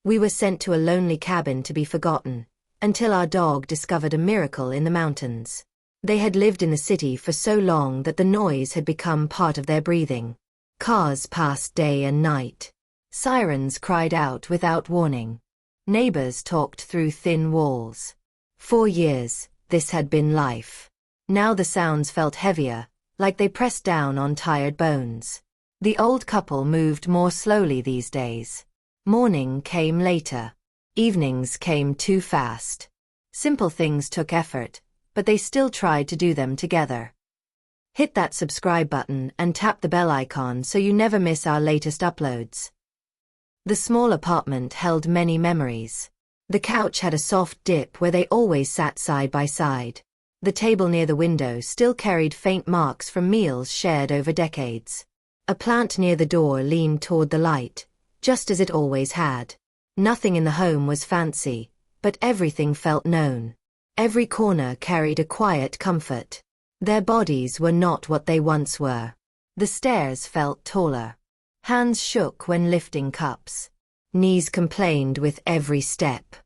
We were sent to a lonely cabin to be forgotten, until our dog discovered a miracle in the mountains. They had lived in the city for so long that the noise had become part of their breathing. Cars passed day and night. Sirens cried out without warning. Neighbors talked through thin walls. 4 years, this had been life. Now the sounds felt heavier, like they pressed down on tired bones. The old couple moved more slowly these days. Morning came later. Evenings came too fast. Simple things took effort, but they still tried to do them together. Hit that subscribe button and tap the bell icon so you never miss our latest uploads. The small apartment held many memories. The couch had a soft dip where they always sat side by side. The table near the window still carried faint marks from meals shared over decades. A plant near the door leaned toward the light, just as it always had. Nothing in the home was fancy, but everything felt known. Every corner carried a quiet comfort. Their bodies were not what they once were. The stairs felt taller. Hands shook when lifting cups. Knees complained with every step.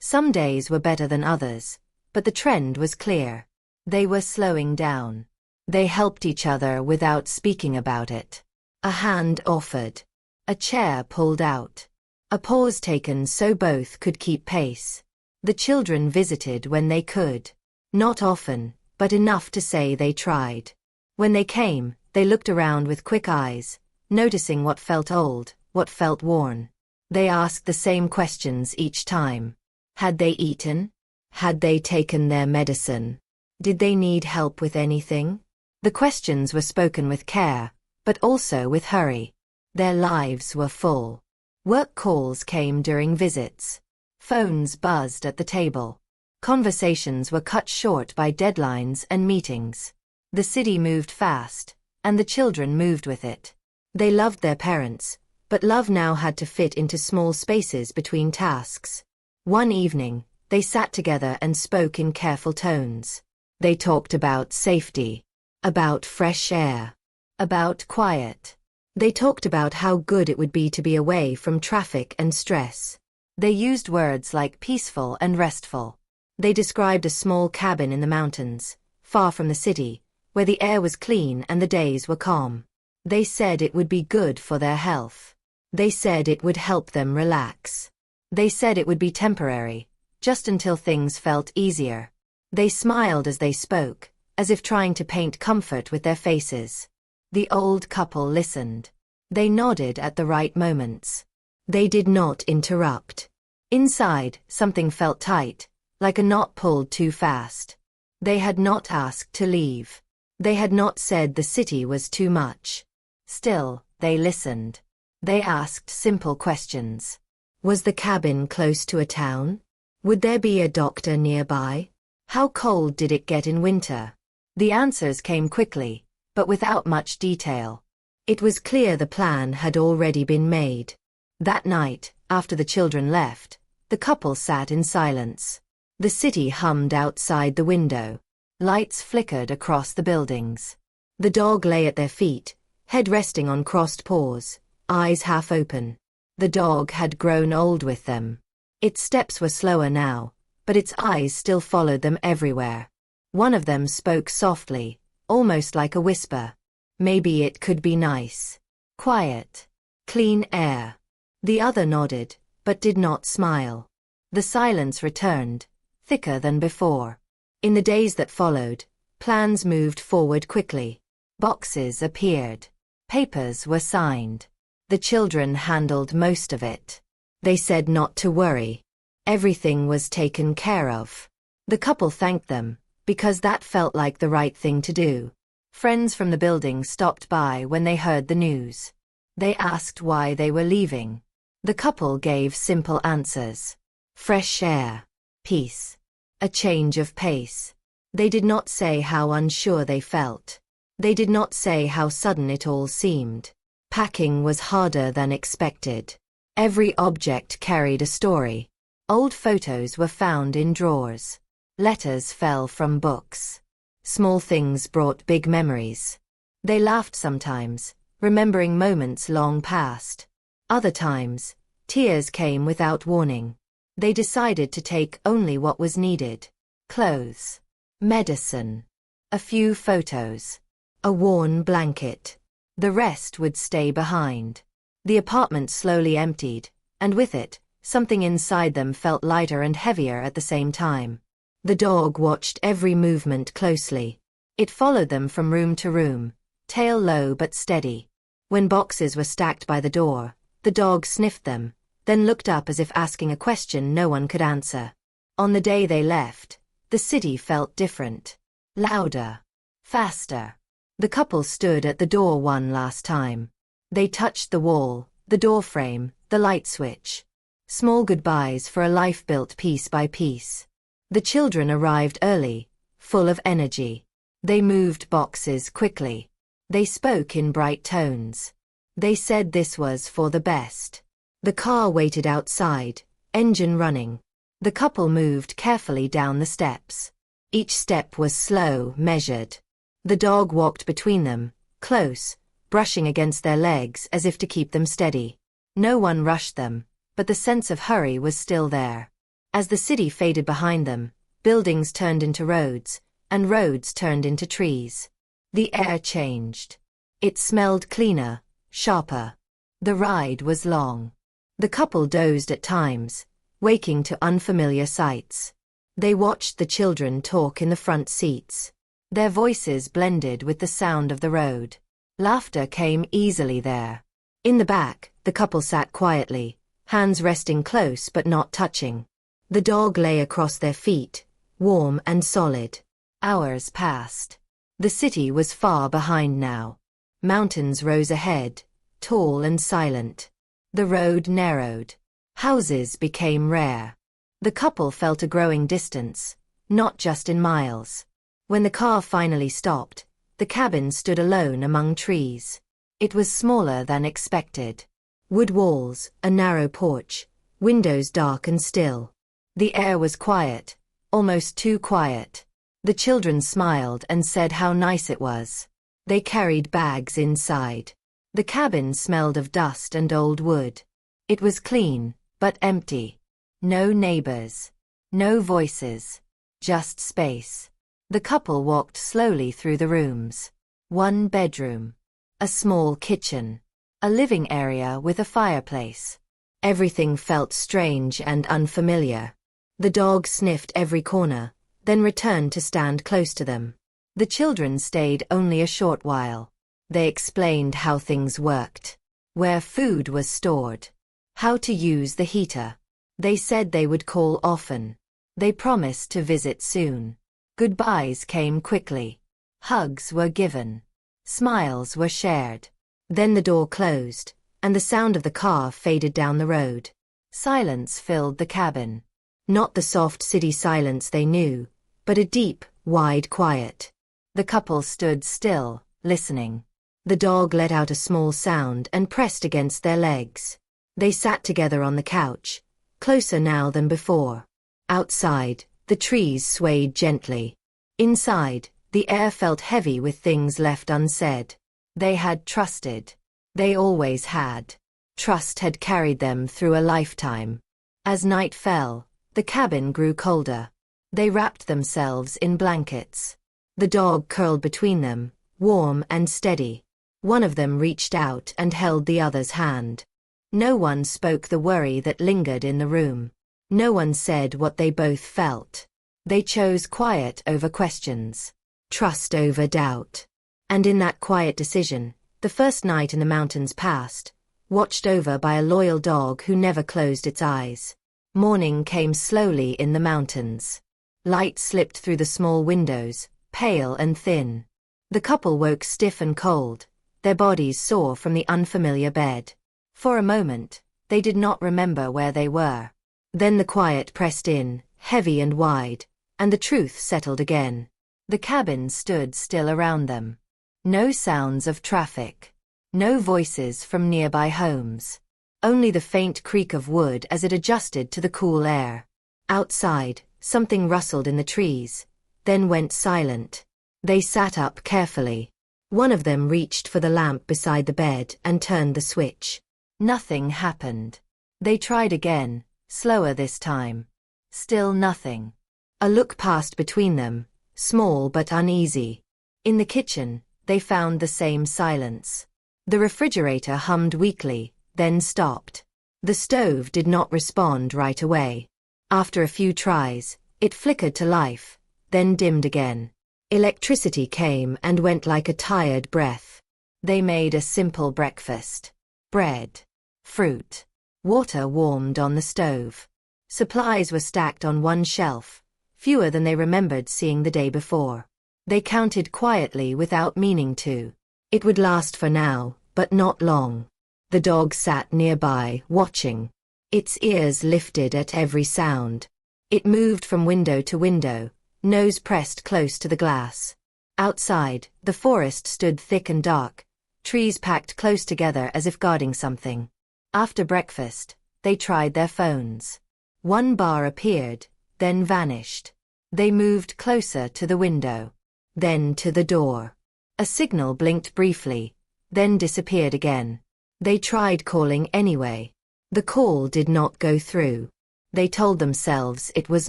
Some days were better than others, but the trend was clear. They were slowing down. They helped each other without speaking about it. A hand offered. A chair pulled out. A pause taken so both could keep pace. The children visited when they could. Not often, but enough to say they tried. When they came, they looked around with quick eyes, noticing what felt old, what felt worn. They asked the same questions each time. Had they eaten? Had they taken their medicine? Did they need help with anything? The questions were spoken with care, but also with hurry. Their lives were full. Work calls came during visits. Phones buzzed at the table. Conversations were cut short by deadlines and meetings. The city moved fast, and the children moved with it. They loved their parents, but love now had to fit into small spaces between tasks. One evening, they sat together and spoke in careful tones. They talked about safety, about fresh air, about quiet. They talked about how good it would be to be away from traffic and stress. They used words like peaceful and restful. They described a small cabin in the mountains, far from the city, where the air was clean and the days were calm. They said it would be good for their health. They said it would help them relax. They said it would be temporary, just until things felt easier. They smiled as they spoke, as if trying to paint comfort with their faces. The old couple listened. They nodded at the right moments. They did not interrupt. Inside, something felt tight, like a knot pulled too fast. They had not asked to leave. They had not said the city was too much. Still, they listened. They asked simple questions. Was the cabin close to a town? Would there be a doctor nearby? How cold did it get in winter? The answers came quickly, but without much detail. It was clear the plan had already been made. That night, after the children left, the couple sat in silence. The city hummed outside the window. Lights flickered across the buildings. The dog lay at their feet, head resting on crossed paws, eyes half open. The dog had grown old with them. Its steps were slower now, but its eyes still followed them everywhere. One of them spoke softly, almost like a whisper. Maybe it could be nice. Quiet. Clean air. The other nodded, but did not smile. The silence returned, thicker than before. In the days that followed, plans moved forward quickly. Boxes appeared. Papers were signed. The children handled most of it. They said not to worry. Everything was taken care of. The couple thanked them, because that felt like the right thing to do. Friends from the building stopped by when they heard the news. They asked why they were leaving. The couple gave simple answers. Fresh air. Peace. A change of pace. They did not say how unsure they felt. They did not say how sudden it all seemed. Packing was harder than expected. Every object carried a story. Old photos were found in drawers. Letters fell from books. Small things brought big memories. They laughed sometimes, remembering moments long past. Other times, Tears came without warning. They decided to take only what was needed. Clothes, medicine, a few photos, a worn blanket. The rest would stay behind. The apartment slowly emptied, and with it, something inside them felt lighter and heavier at the same time. The dog watched every movement closely. It followed them from room to room, tail low but steady. When boxes were stacked by the door, the dog sniffed them, then looked up as if asking a question no one could answer. On the day they left, the city felt different. Louder. Faster. The couple stood at the door one last time. They touched the wall, the doorframe, the light switch. Small goodbyes for a life built piece by piece. The children arrived early, full of energy. They moved boxes quickly. They spoke in bright tones. They said this was for the best. The car waited outside, engine running. The couple moved carefully down the steps. Each step was slow, measured. The dog walked between them, close, brushing against their legs as if to keep them steady. No one rushed them, but the sense of hurry was still there. As the city faded behind them, buildings turned into roads, and roads turned into trees. The air changed. It smelled cleaner, sharper. The ride was long. The couple dozed at times, waking to unfamiliar sights. They watched the children talk in the front seats. Their voices blended with the sound of the road. Laughter came easily there. In the back, the couple sat quietly, hands resting close but not touching. The dog lay across their feet, warm and solid. Hours passed. The city was far behind now. Mountains rose ahead, tall and silent. The road narrowed. Houses became rare. The couple felt a growing distance, not just in miles. When the car finally stopped, the cabin stood alone among trees. It was smaller than expected. Wood walls, a narrow porch, windows dark and still. The air was quiet, almost too quiet. The children smiled and said how nice it was. They carried bags inside. The cabin smelled of dust and old wood. It was clean, but empty. No neighbors. No voices. Just space. The couple walked slowly through the rooms. One bedroom. A small kitchen. A living area with a fireplace. Everything felt strange and unfamiliar. The dog sniffed every corner, then returned to stand close to them. The children stayed only a short while. They explained how things worked. Where food was stored. How to use the heater. They said they would call often. They promised to visit soon. Goodbyes came quickly. Hugs were given. Smiles were shared. Then the door closed, and the sound of the car faded down the road. Silence filled the cabin. Not the soft city silence they knew, but a deep, wide quiet. The couple stood still, listening. The dog let out a small sound and pressed against their legs. They sat together on the couch, closer now than before. Outside, the trees swayed gently. Inside, the air felt heavy with things left unsaid. They had trusted. They always had. Trust had carried them through a lifetime. As night fell, the cabin grew colder. They wrapped themselves in blankets. The dog curled between them, warm and steady. One of them reached out and held the other's hand. No one spoke the worry that lingered in the room. No one said what they both felt. They chose quiet over questions. Trust over doubt. And in that quiet decision, the first night in the mountains passed, watched over by a loyal dog who never closed its eyes. Morning came slowly in the mountains. Light slipped through the small windows, pale and thin. The couple woke stiff and cold, their bodies sore from the unfamiliar bed. For a moment, they did not remember where they were. Then the quiet pressed in, heavy and wide, and the truth settled again. The cabin stood still around them. No sounds of traffic. No voices from nearby homes. Only the faint creak of wood as it adjusted to the cool air. Outside, something rustled in the trees, then went silent. They sat up carefully. One of them reached for the lamp beside the bed and turned the switch. Nothing happened. They tried again, slower this time. Still nothing. A look passed between them, small but uneasy. In the kitchen, they found the same silence. The refrigerator hummed weakly, then stopped. The stove did not respond right away. After a few tries, it flickered to life, then dimmed again. Electricity came and went like a tired breath. They made a simple breakfast. Bread, fruit, water warmed on the stove. Supplies were stacked on one shelf, fewer than they remembered seeing the day before. They counted quietly without meaning to. It would last for now, but not long. The dog sat nearby, watching. Its ears lifted at every sound. It moved from window to window, nose pressed close to the glass. Outside, the forest stood thick and dark, trees packed close together as if guarding something. After breakfast, they tried their phones. One bar appeared, then vanished. They moved closer to the window, then to the door. A signal blinked briefly, then disappeared again. They tried calling anyway. The call did not go through. They told themselves it was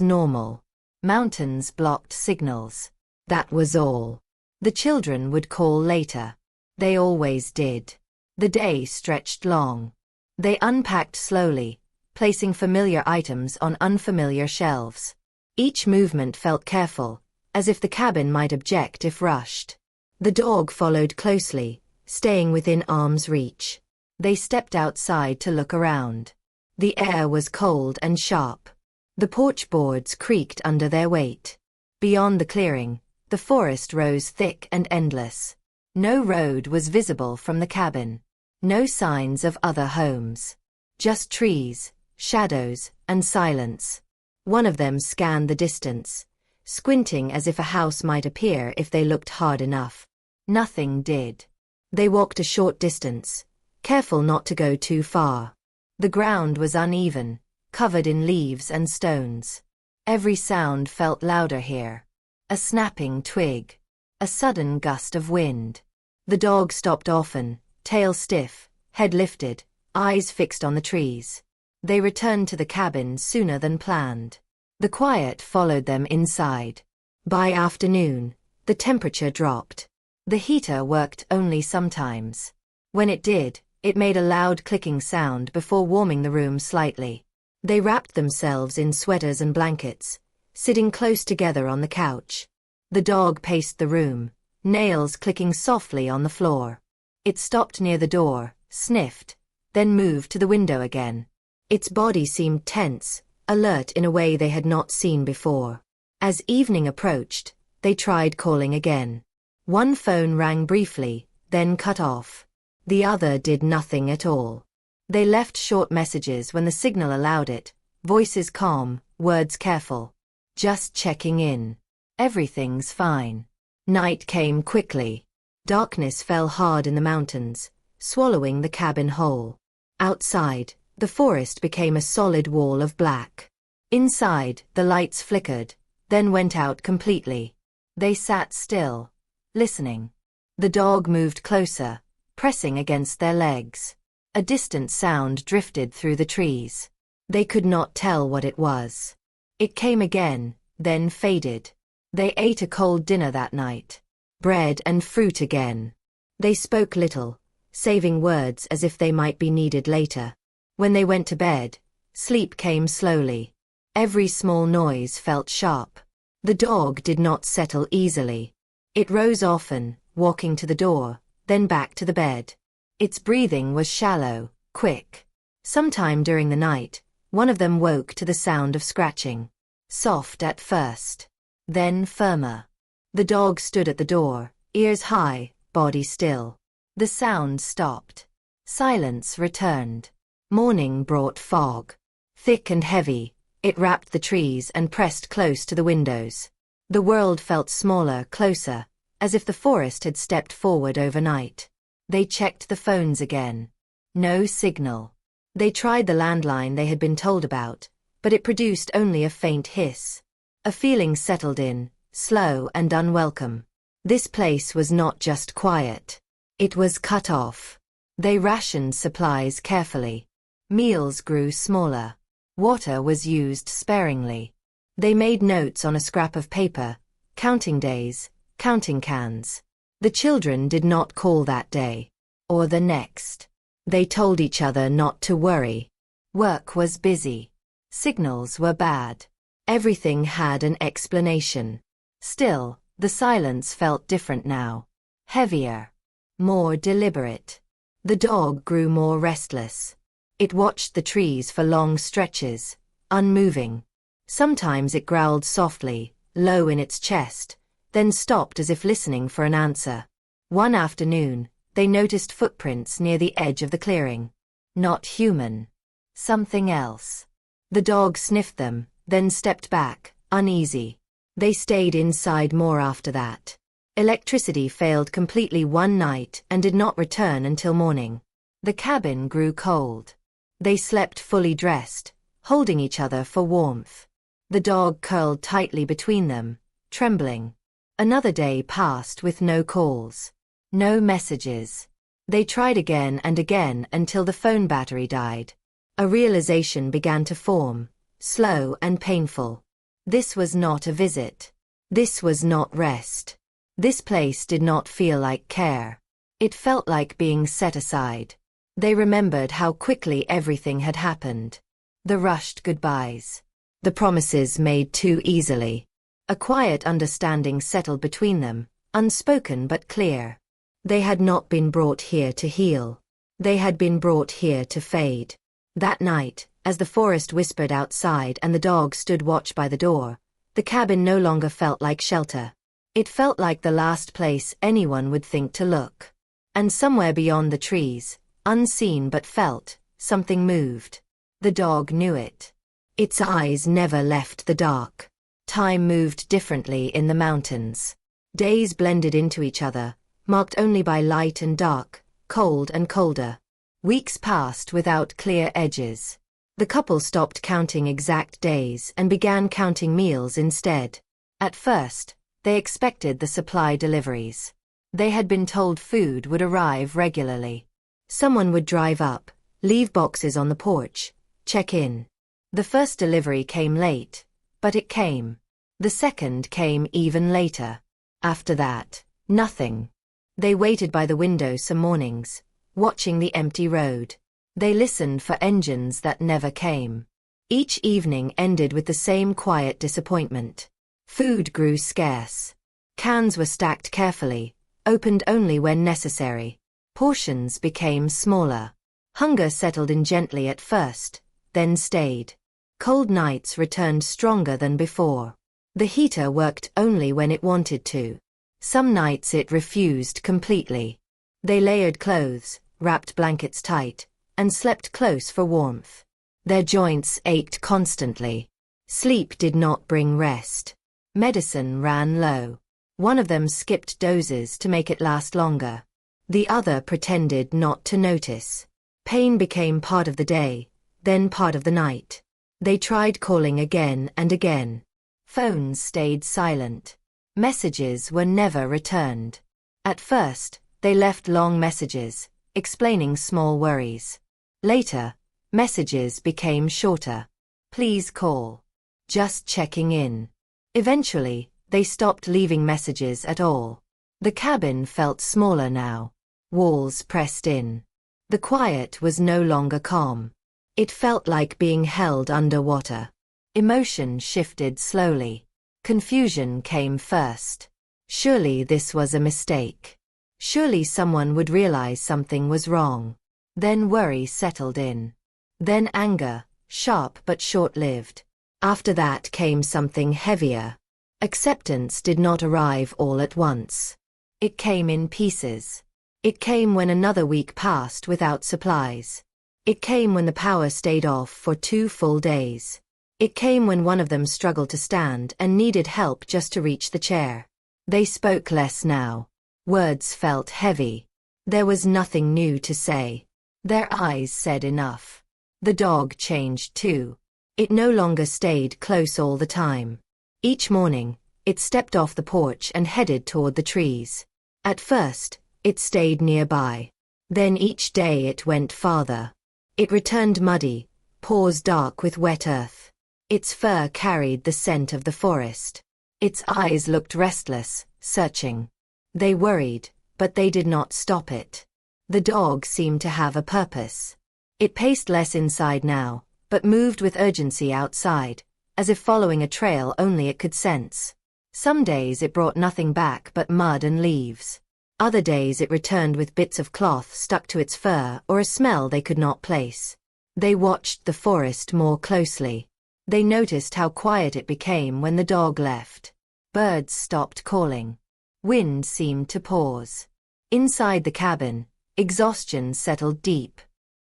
normal. Mountains blocked signals. That was all. The children would call later. They always did. The day stretched long. They unpacked slowly, placing familiar items on unfamiliar shelves. Each movement felt careful, as if the cabin might object if rushed. The dog followed closely, staying within arm's reach. They stepped outside to look around. The air was cold and sharp. The porch boards creaked under their weight. Beyond the clearing, the forest rose thick and endless. No road was visible from the cabin. No signs of other homes. Just trees, shadows, and silence. One of them scanned the distance, squinting as if a house might appear if they looked hard enough. Nothing did. They walked a short distance, careful not to go too far. The ground was uneven, covered in leaves and stones. Every sound felt louder here. A snapping twig. A sudden gust of wind. The dog stopped often, tail stiff, head lifted, eyes fixed on the trees. They returned to the cabin sooner than planned. The quiet followed them inside. By afternoon, the temperature dropped. The heater worked only sometimes. When it did, it made a loud clicking sound before warming the room slightly. They wrapped themselves in sweaters and blankets, sitting close together on the couch. The dog paced the room, nails clicking softly on the floor. It stopped near the door, sniffed, then moved to the window again. Its body seemed tense, alert in a way they had not seen before. As evening approached, they tried calling again. One phone rang briefly, then cut off. The other did nothing at all. They left short messages when the signal allowed it, voices calm, words careful. Just checking in. Everything's fine. Night came quickly. Darkness fell hard in the mountains, swallowing the cabin whole. Outside, the forest became a solid wall of black. Inside, the lights flickered, then went out completely. They sat still, listening. The dog moved closer, pressing against their legs. A distant sound drifted through the trees. They could not tell what it was. It came again, then faded. They ate a cold dinner that night. Bread and fruit again. They spoke little, saving words as if they might be needed later. When they went to bed, sleep came slowly. Every small noise felt sharp. The dog did not settle easily. It rose often, walking to the door, then back to the bed. Its breathing was shallow, quick. Sometime during the night, one of them woke to the sound of scratching. Soft at first, then firmer. The dog stood at the door, ears high, body still. The sound stopped. Silence returned. Morning brought fog. Thick and heavy, it wrapped the trees and pressed close to the windows. The world felt smaller, closer, as if the forest had stepped forward overnight. They checked the phones again. No signal. They tried the landline they had been told about, but it produced only a faint hiss. A feeling settled in, slow and unwelcome. This place was not just quiet. It was cut off. They rationed supplies carefully. Meals grew smaller. Water was used sparingly. They made notes on a scrap of paper, counting days, counting cans. The children did not call that day. Or the next. They told each other not to worry. Work was busy. Signals were bad. Everything had an explanation. Still, the silence felt different now. Heavier. More deliberate. The dog grew more restless. It watched the trees for long stretches, unmoving. Sometimes it growled softly, low in its chest, then stopped as if listening for an answer. One afternoon, they noticed footprints near the edge of the clearing. Not human. Something else. The dog sniffed them, then stepped back, uneasy. They stayed inside more after that. Electricity failed completely one night and did not return until morning. The cabin grew cold. They slept fully dressed, holding each other for warmth. The dog curled tightly between them, trembling. Another day passed with no calls. No messages. They tried again and again until the phone battery died. A realization began to form, slow and painful. This was not a visit. This was not rest. This place did not feel like care. It felt like being set aside. They remembered how quickly everything had happened. The rushed goodbyes. The promises made too easily. A quiet understanding settled between them, unspoken but clear. They had not been brought here to heal. They had been brought here to fade. That night, as the forest whispered outside and the dog stood watch by the door, the cabin no longer felt like shelter. It felt like the last place anyone would think to look. And somewhere beyond the trees, unseen but felt, something moved. The dog knew it. Its eyes never left the dark. Time moved differently in the mountains. Days blended into each other, marked only by light and dark, cold and colder. Weeks passed without clear edges. The couple stopped counting exact days and began counting meals instead. At first, they expected the supply deliveries. They had been told food would arrive regularly. Someone would drive up, leave boxes on the porch, check in. The first delivery came late, but it came. The second came even later. After that, nothing. They waited by the window some mornings, watching the empty road. They listened for engines that never came. Each evening ended with the same quiet disappointment. Food grew scarce. Cans were stacked carefully, opened only when necessary. Portions became smaller. Hunger settled in gently at first, then stayed. Cold nights returned stronger than before. The heater worked only when it wanted to. Some nights it refused completely. They layered clothes, wrapped blankets tight, and slept close for warmth. Their joints ached constantly. Sleep did not bring rest. Medicine ran low. One of them skipped doses to make it last longer. The other pretended not to notice. Pain became part of the day, then part of the night. They tried calling again and again. Phones stayed silent. Messages were never returned. At first, they left long messages, explaining small worries. Later, messages became shorter. Please call. Just checking in. Eventually, they stopped leaving messages at all. The cabin felt smaller now. Walls pressed in. The quiet was no longer calm. It felt like being held underwater. Emotion shifted slowly. Confusion came first. Surely this was a mistake. Surely someone would realize something was wrong. Then worry settled in. Then anger, sharp but short-lived. After that came something heavier. Acceptance did not arrive all at once. It came in pieces. It came when another week passed without supplies. It came when the power stayed off for 2 full days. It came when one of them struggled to stand and needed help just to reach the chair. They spoke less now. Words felt heavy. There was nothing new to say. Their eyes said enough. The dog changed too. It no longer stayed close all the time. Each morning, it stepped off the porch and headed toward the trees. At first, it stayed nearby. Then each day it went farther. It returned muddy, paws dark with wet earth. Its fur carried the scent of the forest. Its eyes looked restless, searching. They worried, but they did not stop it. The dog seemed to have a purpose. It paced less inside now, but moved with urgency outside, as if following a trail only it could sense. Some days it brought nothing back but mud and leaves. Other days it returned with bits of cloth stuck to its fur or a smell they could not place. They watched the forest more closely. They noticed how quiet it became when the dog left. Birds stopped calling. Wind seemed to pause. Inside the cabin, exhaustion settled deep.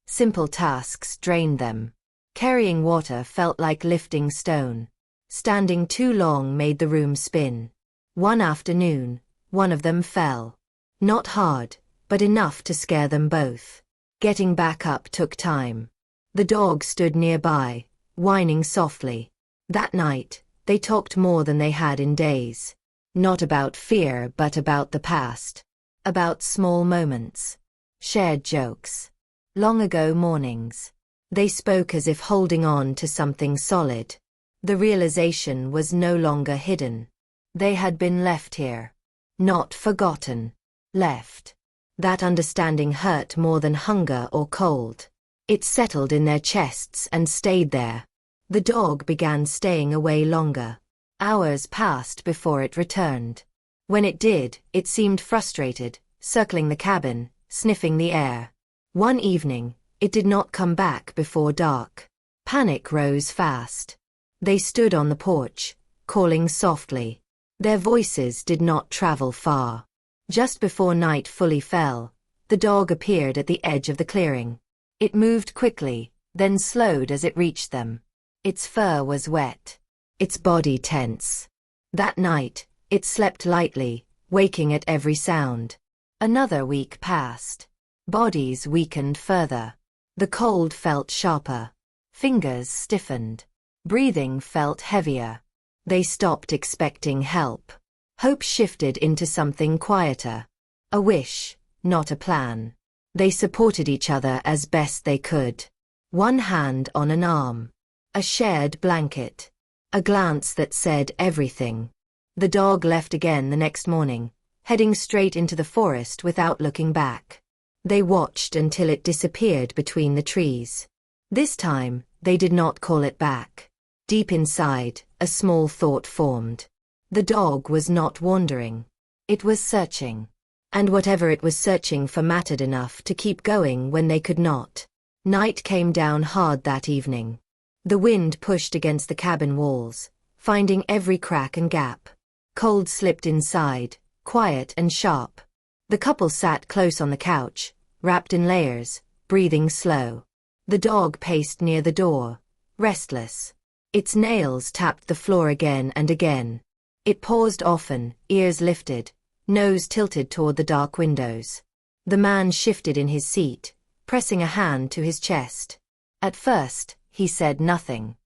Simple tasks drained them. Carrying water felt like lifting stone. Standing too long made the room spin. One afternoon, one of them fell. Not hard, but enough to scare them both. Getting back up took time. The dog stood nearby, whining softly. That night, they talked more than they had in days. Not about fear but about the past. About small moments. Shared jokes. Long ago mornings. They spoke as if holding on to something solid. The realization was no longer hidden. They had been left here. Not forgotten. Left. That understanding hurt more than hunger or cold. It settled in their chests and stayed there. The dog began staying away longer. Hours passed before it returned. When it did, it seemed frustrated, circling the cabin, sniffing the air. One evening, it did not come back before dark. Panic rose fast. They stood on the porch, calling softly. Their voices did not travel far. Just before night fully fell, the dog appeared at the edge of the clearing. It moved quickly, then slowed as it reached them. Its fur was wet. Its body tense. That night, it slept lightly, waking at every sound. Another week passed. Bodies weakened further. The cold felt sharper. Fingers stiffened. Breathing felt heavier. They stopped expecting help. Hope shifted into something quieter. A wish, not a plan. They supported each other as best they could. One hand on an arm. A shared blanket. A glance that said everything. The dog left again the next morning, heading straight into the forest without looking back. They watched until it disappeared between the trees. This time, they did not call it back. Deep inside, a small thought formed. The dog was not wandering. It was searching. And whatever it was searching for mattered enough to keep going when they could not. Night came down hard that evening. The wind pushed against the cabin walls, finding every crack and gap. Cold slipped inside, quiet and sharp. The couple sat close on the couch, wrapped in layers, breathing slow. The dog paced near the door, restless. Its nails tapped the floor again and again. It paused often, ears lifted, nose tilted toward the dark windows. The man shifted in his seat, pressing a hand to his chest. At first, he said nothing.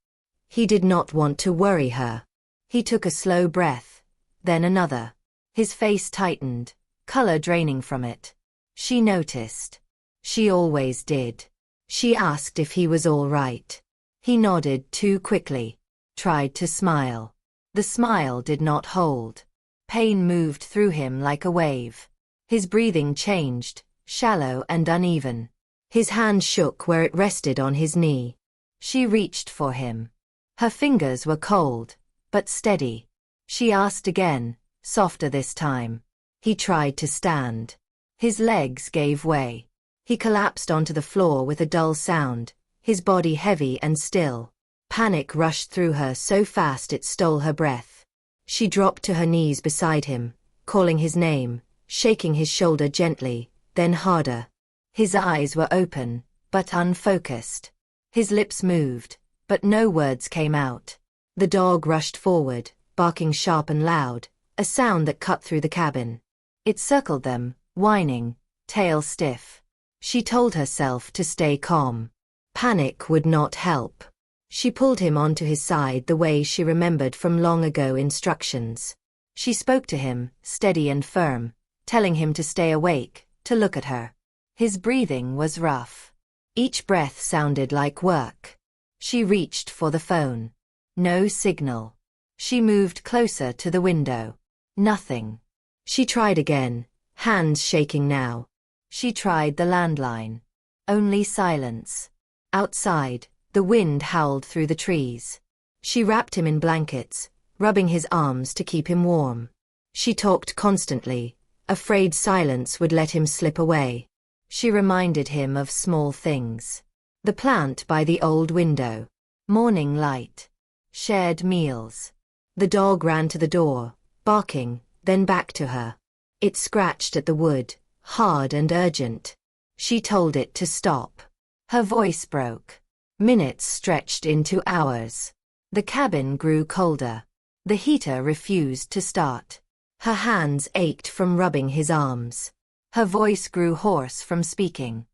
He did not want to worry her. He took a slow breath, then another. His face tightened, color draining from it. She noticed. She always did. She asked if he was all right. He nodded too quickly. Tried to smile. The smile did not hold. Pain moved through him like a wave. His breathing changed, shallow and uneven. His hand shook where it rested on his knee. She reached for him. Her fingers were cold, but steady. She asked again, softer this time. He tried to stand. His legs gave way. He collapsed onto the floor with a dull sound, his body heavy and still. Panic rushed through her so fast it stole her breath. She dropped to her knees beside him, calling his name, shaking his shoulder gently, then harder. His eyes were open, but unfocused. His lips moved, but no words came out. The dog rushed forward, barking sharp and loud, a sound that cut through the cabin. It circled them, whining, tail stiff. She told herself to stay calm. Panic would not help. She pulled him onto his side the way she remembered from long ago instructions. She spoke to him, steady and firm, telling him to stay awake, to look at her. His breathing was rough. Each breath sounded like work. She reached for the phone. No signal. She moved closer to the window. Nothing. She tried again, hands shaking now. She tried the landline. Only silence. Outside, the wind howled through the trees. She wrapped him in blankets, rubbing his arms to keep him warm. She talked constantly, afraid silence would let him slip away. She reminded him of small things. The plant by the old window. Morning light. Shared meals. The dog ran to the door, barking, then back to her. It scratched at the wood, hard and urgent. She told it to stop. Her voice broke. Minutes stretched into hours. The cabin grew colder. The heater refused to start. Her hands ached from rubbing his arms. Her voice grew hoarse from speaking.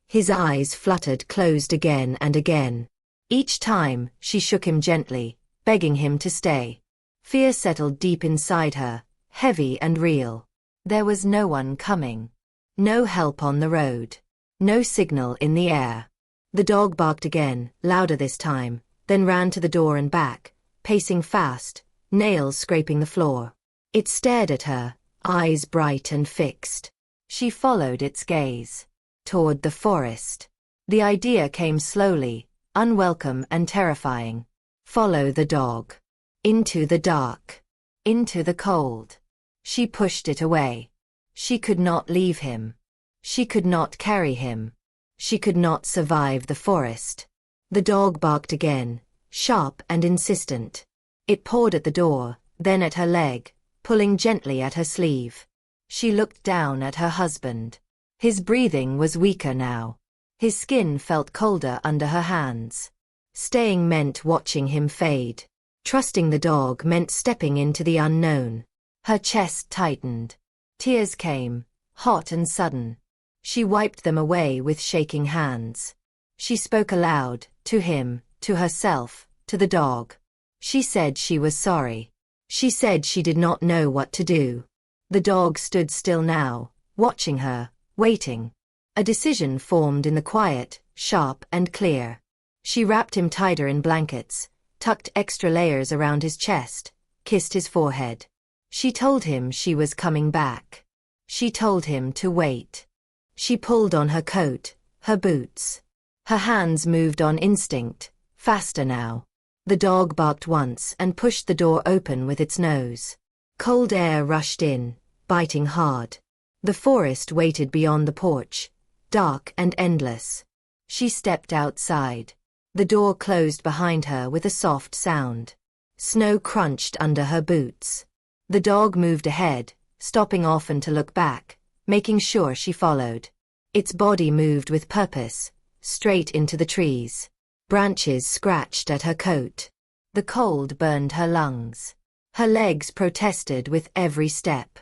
His eyes fluttered closed again and again. Each time, she shook him gently, begging him to stay. Fear settled deep inside her, heavy and real. There was no one coming. No help on the road. No signal in the air. The dog barked again, louder this time, then ran to the door and back, pacing fast, nails scraping the floor. It stared at her, eyes bright and fixed. She followed its gaze. Toward the forest. The idea came slowly, unwelcome and terrifying. Follow the dog. Into the dark. Into the cold. She pushed it away. She could not leave him. She could not carry him. She could not survive the forest. The dog barked again, sharp and insistent. It pawed at the door, then at her leg, pulling gently at her sleeve. She looked down at her husband. His breathing was weaker now. His skin felt colder under her hands. Staying meant watching him fade. Trusting the dog meant stepping into the unknown. Her chest tightened. Tears came, hot and sudden. She wiped them away with shaking hands. She spoke aloud, to him, to herself, to the dog. She said she was sorry. She said she did not know what to do. The dog stood still now, watching her, waiting. A decision formed in the quiet, sharp and clear. She wrapped him tighter in blankets, tucked extra layers around his chest, kissed his forehead. She told him she was coming back. She told him to wait. She pulled on her coat, her boots. Her hands moved on instinct, faster now. The dog barked once and pushed the door open with its nose. Cold air rushed in, biting hard. The forest waited beyond the porch, dark and endless. She stepped outside. The door closed behind her with a soft sound. Snow crunched under her boots. The dog moved ahead, stopping often to look back, making sure she followed. Its body moved with purpose, straight into the trees. Branches scratched at her coat. The cold burned her lungs. Her legs protested with every step.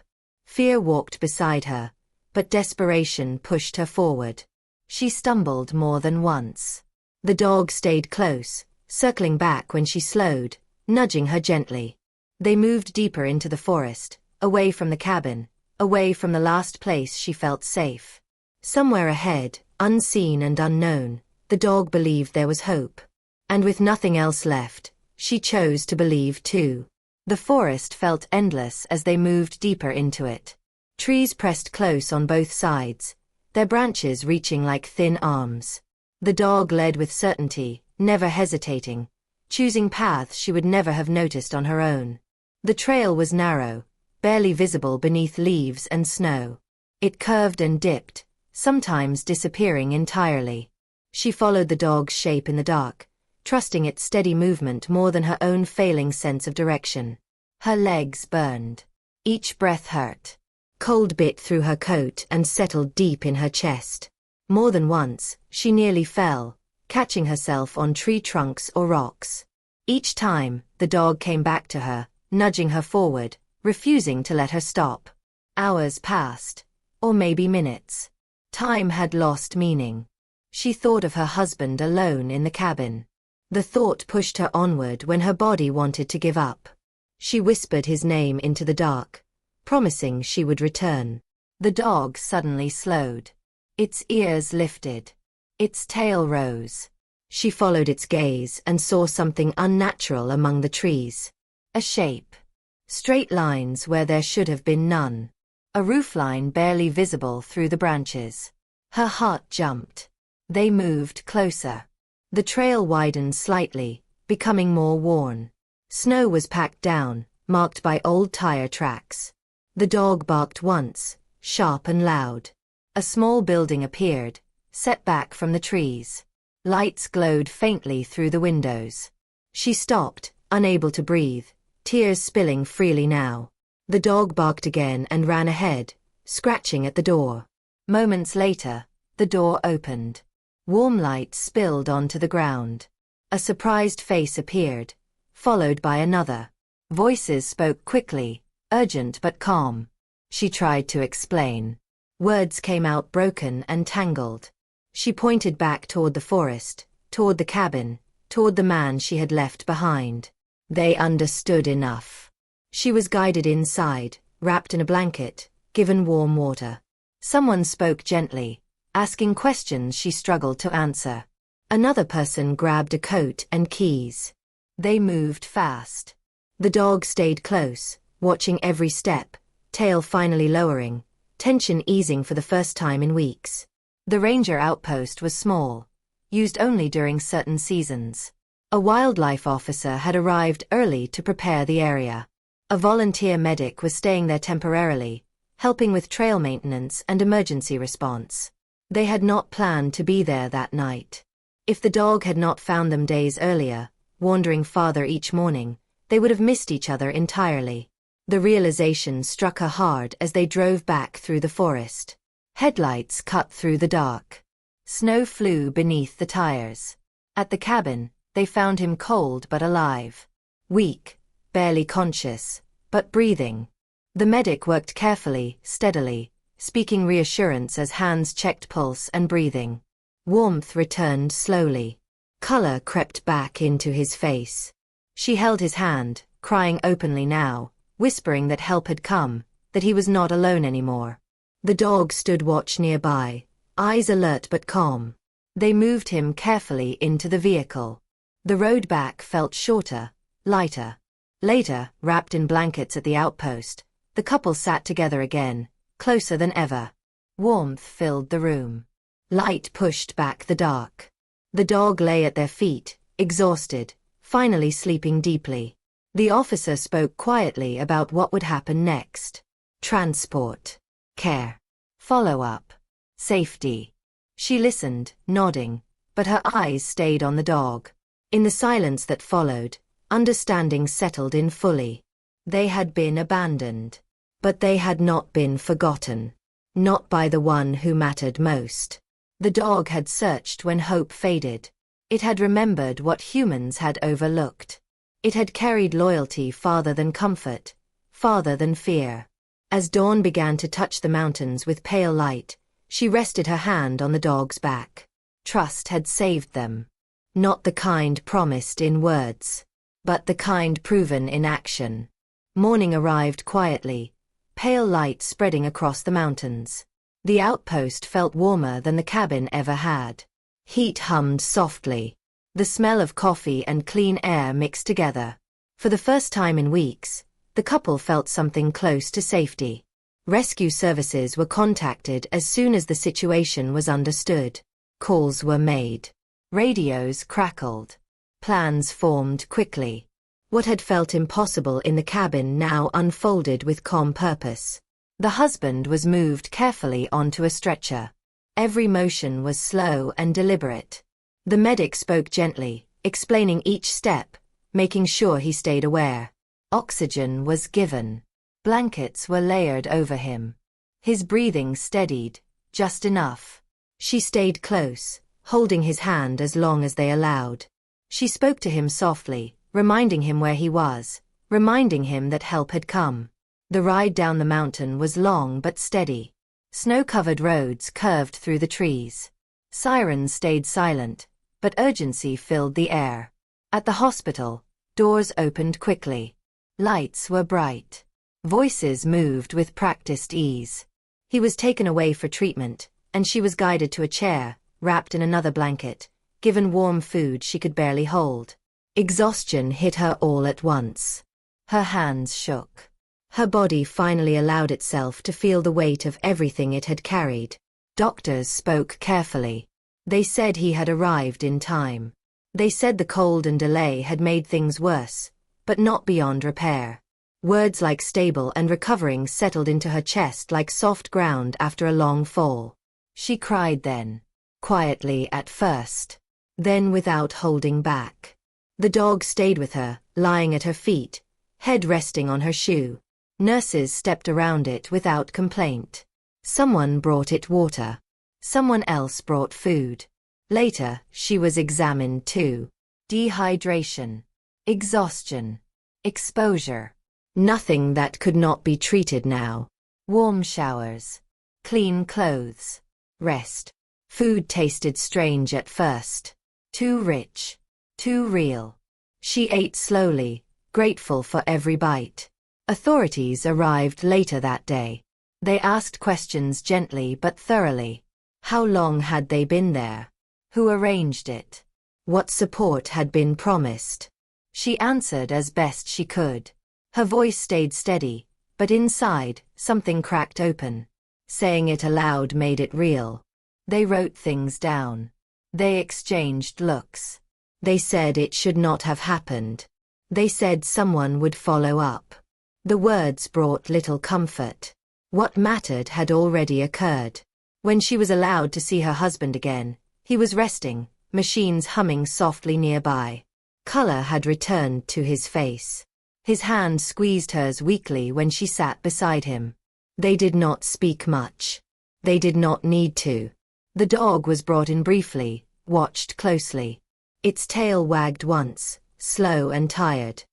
Fear walked beside her, but desperation pushed her forward. She stumbled more than once. The dog stayed close, circling back when she slowed, nudging her gently. They moved deeper into the forest, away from the cabin, away from the last place she felt safe. Somewhere ahead, unseen and unknown, the dog believed there was hope. And with nothing else left, she chose to believe too. The forest felt endless as they moved deeper into it. Trees pressed close on both sides, their branches reaching like thin arms. The dog led with certainty, never hesitating, choosing paths she would never have noticed on her own. The trail was narrow, barely visible beneath leaves and snow. It curved and dipped, sometimes disappearing entirely. She followed the dog's shape in the dark, trusting its steady movement more than her own failing sense of direction. Her legs burned. Each breath hurt. Cold bit through her coat and settled deep in her chest. More than once, she nearly fell, catching herself on tree trunks or rocks. Each time, the dog came back to her, nudging her forward, refusing to let her stop. Hours passed. Or maybe minutes. Time had lost meaning. She thought of her husband alone in the cabin. The thought pushed her onward when her body wanted to give up. She whispered his name into the dark, promising she would return. The dog suddenly slowed. Its ears lifted. Its tail rose. She followed its gaze and saw something unnatural among the trees. A shape. Straight lines where there should have been none. A roofline barely visible through the branches. Her heart jumped. They moved closer. The trail widened slightly, becoming more worn. Snow was packed down, marked by old tire tracks. The dog barked once, sharp and loud. A small building appeared, set back from the trees. Lights glowed faintly through the windows. She stopped, unable to breathe, tears spilling freely now. The dog barked again and ran ahead, scratching at the door. Moments later, the door opened. Warm light spilled onto the ground. A surprised face appeared, followed by another. Voices spoke quickly, urgent but calm. She tried to explain. Words came out broken and tangled. She pointed back toward the forest, toward the cabin, toward the man she had left behind. They understood enough. She was guided inside, wrapped in a blanket, given warm water. Someone spoke gently, asking questions she struggled to answer. Another person grabbed a coat and keys. They moved fast. The dog stayed close, watching every step, tail finally lowering, tension easing for the first time in weeks. The ranger outpost was small, used only during certain seasons. A wildlife officer had arrived early to prepare the area. A volunteer medic was staying there temporarily, helping with trail maintenance and emergency response. They had not planned to be there that night. If the dog had not found them days earlier, wandering farther each morning, they would have missed each other entirely. The realization struck her hard as they drove back through the forest. Headlights cut through the dark. Snow flew beneath the tires. At the cabin, they found him cold but alive. Weak, barely conscious, but breathing. The medic worked carefully, steadily, speaking reassurance as hands checked pulse and breathing. Warmth returned slowly. Color crept back into his face. She held his hand, crying openly now, whispering that help had come, that he was not alone anymore. The dog stood watch nearby, eyes alert but calm. They moved him carefully into the vehicle. The road back felt shorter, lighter. Later, wrapped in blankets at the outpost, the couple sat together again, closer than ever. Warmth filled the room. Light pushed back the dark. The dog lay at their feet, exhausted, finally sleeping deeply. The officer spoke quietly about what would happen next. Transport. Care. Follow-up. Safety. She listened, nodding, but her eyes stayed on the dog. In the silence that followed, understanding settled in fully. They had been abandoned. But they had not been forgotten. Not by the one who mattered most. The dog had searched when hope faded. It had remembered what humans had overlooked. It had carried loyalty farther than comfort, farther than fear. As dawn began to touch the mountains with pale light, she rested her hand on the dog's back. Trust had saved them. Not the kind promised in words, but the kind proven in action. Morning arrived quietly, pale light spreading across the mountains. The outpost felt warmer than the cabin ever had. Heat hummed softly. The smell of coffee and clean air mixed together. For the first time in weeks, the couple felt something close to safety. Rescue services were contacted as soon as the situation was understood. Calls were made. Radios crackled. Plans formed quickly. What had felt impossible in the cabin now unfolded with calm purpose. The husband was moved carefully onto a stretcher. Every motion was slow and deliberate. The medic spoke gently, explaining each step, making sure he stayed aware. Oxygen was given. Blankets were layered over him. His breathing steadied, just enough. She stayed close, holding his hand as long as they allowed. She spoke to him softly, reminding him where he was, reminding him that help had come. The ride down the mountain was long but steady. Snow-covered roads curved through the trees. Sirens stayed silent, but urgency filled the air. At the hospital, doors opened quickly. Lights were bright. Voices moved with practiced ease. He was taken away for treatment, and she was guided to a chair, wrapped in another blanket, given warm food she could barely hold. Exhaustion hit her all at once. Her hands shook. Her body finally allowed itself to feel the weight of everything it had carried. Doctors spoke carefully. They said he had arrived in time. They said the cold and delay had made things worse, but not beyond repair. Words like stable and recovering settled into her chest like soft ground after a long fall. She cried then, quietly at first, then without holding back. The dog stayed with her, lying at her feet, head resting on her shoe. Nurses stepped around it without complaint. Someone brought it water. Someone else brought food. Later, she was examined too. Dehydration, exhaustion, exposure. Nothing that could not be treated now. Warm showers, clean clothes, rest. Food tasted strange at first. Too rich, too real. She ate slowly, grateful for every bite. Authorities arrived later that day. They asked questions gently but thoroughly. How long had they been there? Who arranged it? What support had been promised? She answered as best she could. Her voice stayed steady, but inside, something cracked open. Saying it aloud made it real. They wrote things down. They exchanged looks. They said it should not have happened. They said someone would follow up. The words brought little comfort. What mattered had already occurred. When she was allowed to see her husband again, he was resting, machines humming softly nearby. Color had returned to his face. His hand squeezed hers weakly when she sat beside him. They did not speak much. They did not need to. The dog was brought in briefly, watched closely. Its tail wagged once, slow and tired.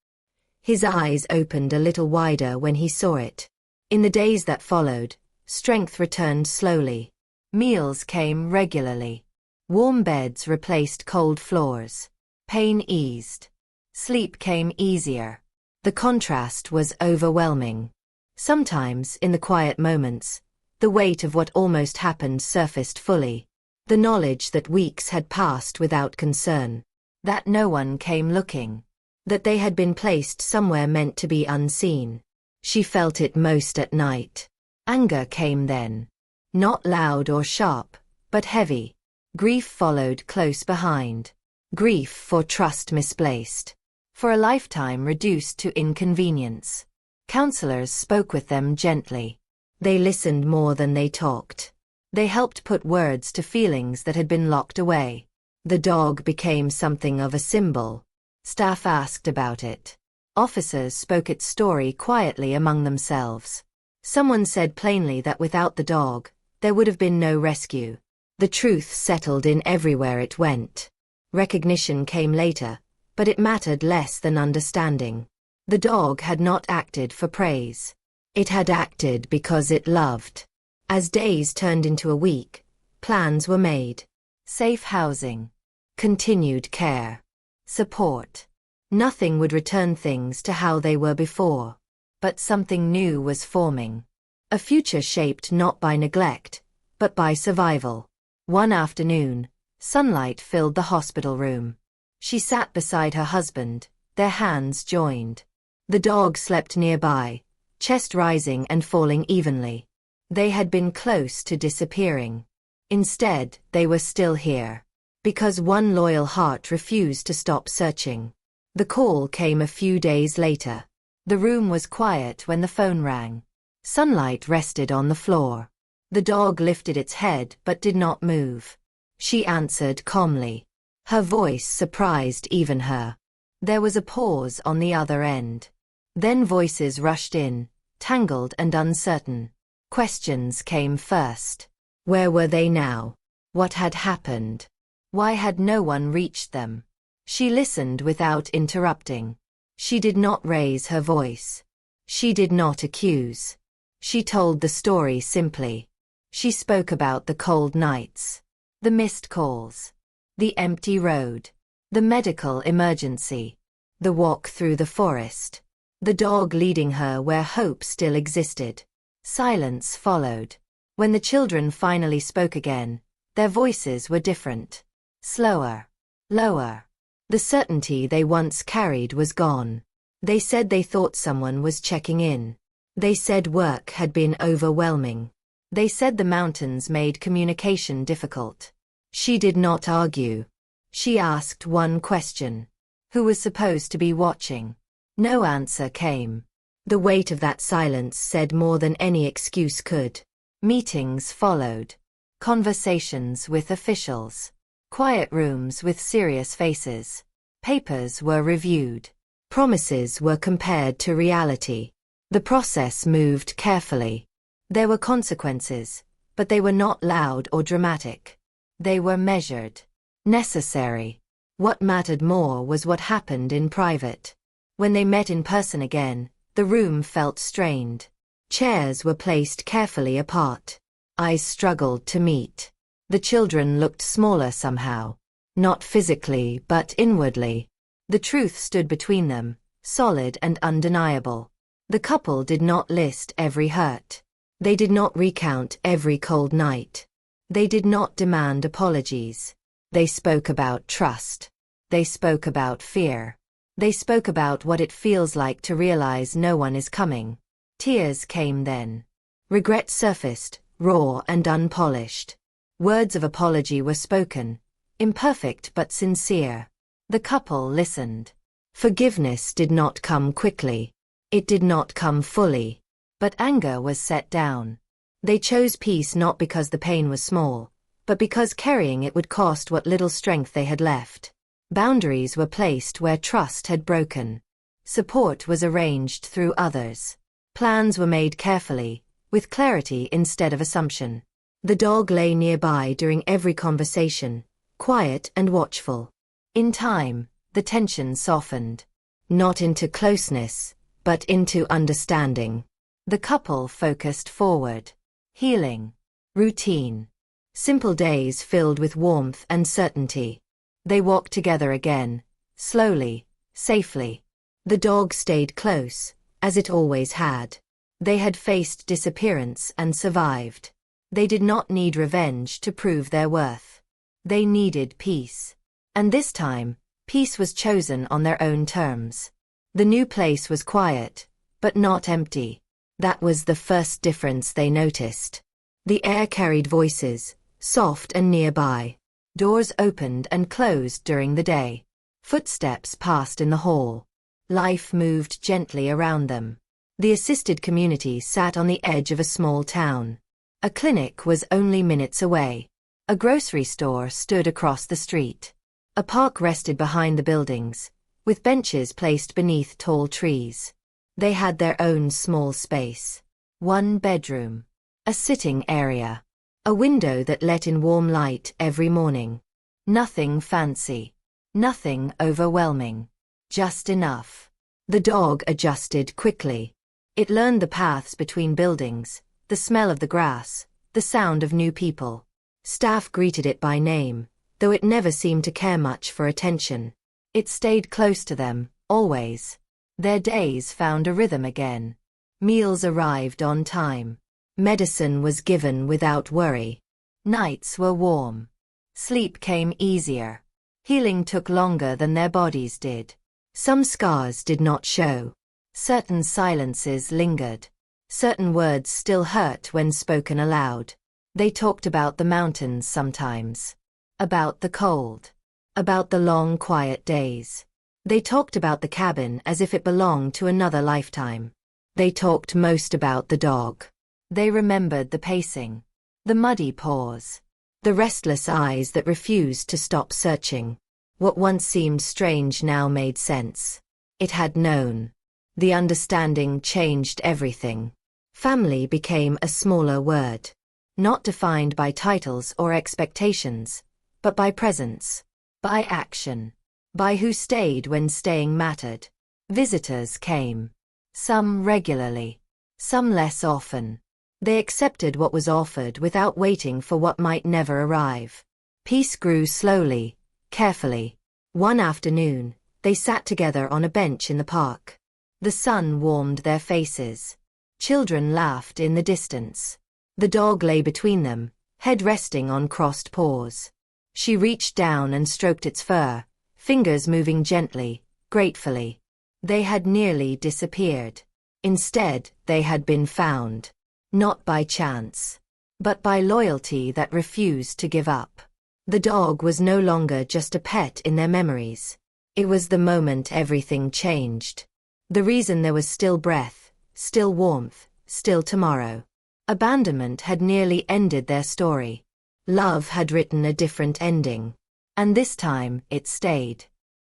His eyes opened a little wider when he saw it. In the days that followed, strength returned slowly. Meals came regularly. Warm beds replaced cold floors. Pain eased. Sleep came easier. The contrast was overwhelming. Sometimes, in the quiet moments, the weight of what almost happened surfaced fully. The knowledge that weeks had passed without concern. That no one came looking. That they had been placed somewhere meant to be unseen. She felt it most at night. Anger came then. Not loud or sharp, but heavy. Grief followed close behind. Grief for trust misplaced. For a lifetime reduced to inconvenience. Counselors spoke with them gently. They listened more than they talked. They helped put words to feelings that had been locked away. The dog became something of a symbol. Staff asked about it. Officers spoke its story quietly among themselves. Someone said plainly that without the dog, there would have been no rescue. The truth settled in everywhere it went. Recognition came later, but it mattered less than understanding. The dog had not acted for praise. It had acted because it loved. As days turned into a week, plans were made. Safe housing. Continued care. Support. Nothing would return things to how they were before. But something new was forming. A future shaped not by neglect, but by survival. One afternoon, sunlight filled the hospital room. She sat beside her husband, their hands joined. The dog slept nearby, chest rising and falling evenly. They had been close to disappearing. Instead, they were still here. Because one loyal heart refused to stop searching. The call came a few days later. The room was quiet when the phone rang. Sunlight rested on the floor. The dog lifted its head but did not move. She answered calmly. Her voice surprised even her. There was a pause on the other end. Then voices rushed in, tangled and uncertain. Questions came first. Where were they now? What had happened? Why had no one reached them? She listened without interrupting. She did not raise her voice. She did not accuse. She told the story simply. She spoke about the cold nights, the missed calls, the empty road, the medical emergency, the walk through the forest, the dog leading her where hope still existed. Silence followed. When the children finally spoke again, Their voices were different. Slower. Lower. The certainty they once carried was gone. They said they thought someone was checking in. They said work had been overwhelming. They said the mountains made communication difficult. She did not argue. She asked one question. Who was supposed to be watching? No answer came. The weight of that silence said more than any excuse could. Meetings followed. Conversations with officials. Quiet rooms with serious faces. Papers were reviewed. Promises were compared to reality. The process moved carefully. There were consequences, but they were not loud or dramatic. They were measured. Necessary. What mattered more was what happened in private. When they met in person again, the room felt strained. Chairs were placed carefully apart. Eyes struggled to meet. The children looked smaller somehow. Not physically, but inwardly. The truth stood between them, solid and undeniable. The couple did not list every hurt. They did not recount every cold night. They did not demand apologies. They spoke about trust. They spoke about fear. They spoke about what it feels like to realize no one is coming. Tears came then. Regret surfaced, raw and unpolished. Words of apology were spoken, imperfect but sincere. The couple listened. Forgiveness did not come quickly. It did not come fully. But anger was set down. They chose peace not because the pain was small, but because carrying it would cost what little strength they had left. Boundaries were placed where trust had broken. Support was arranged through others. Plans were made carefully, with clarity instead of assumption. The dog lay nearby during every conversation, quiet and watchful. In time, the tension softened. Not into closeness, but into understanding. The couple focused forward. Healing. Routine. Simple days filled with warmth and certainty. They walked together again, slowly, safely. The dog stayed close, as it always had. They had faced disappearance and survived. They did not need revenge to prove their worth. They needed peace. And this time, peace was chosen on their own terms. The new place was quiet, but not empty. That was the first difference they noticed. The air carried voices, soft and nearby. Doors opened and closed during the day. Footsteps passed in the hall. Life moved gently around them. The assisted community sat on the edge of a small town. A clinic was only minutes away. A grocery store stood across the street. A park rested behind the buildings, with benches placed beneath tall trees. They had their own small space. One bedroom. A sitting area. A window that let in warm light every morning. Nothing fancy. Nothing overwhelming. Just enough. The dog adjusted quickly. It learned the paths between buildings, the smell of the grass, the sound of new people. Staff greeted it by name, though it never seemed to care much for attention. It stayed close to them, always. Their days found a rhythm again. Meals arrived on time. Medicine was given without worry. Nights were warm. Sleep came easier. Healing took longer than their bodies did. Some scars did not show. Certain silences lingered. Certain words still hurt when spoken aloud. They talked about the mountains sometimes. About the cold. About the long quiet days. They talked about the cabin as if it belonged to another lifetime. They talked most about the dog. They remembered the pacing. The muddy paws. The restless eyes that refused to stop searching. What once seemed strange now made sense. It had known. The understanding changed everything. Family became a smaller word. Not defined by titles or expectations, but by presence. By action. By who stayed when staying mattered. Visitors came. Some regularly. Some less often. They accepted what was offered without waiting for what might never arrive. Peace grew slowly, carefully. One afternoon, they sat together on a bench in the park. The sun warmed their faces. Children laughed in the distance. The dog lay between them, head resting on crossed paws. She reached down and stroked its fur, fingers moving gently, gratefully. They had nearly disappeared. Instead, they had been found. Not by chance, but by loyalty that refused to give up. The dog was no longer just a pet in their memories. It was the moment everything changed. The reason there was still breath, still warmth, still tomorrow. Abandonment had nearly ended their story. Love had written a different ending. And this time, it stayed.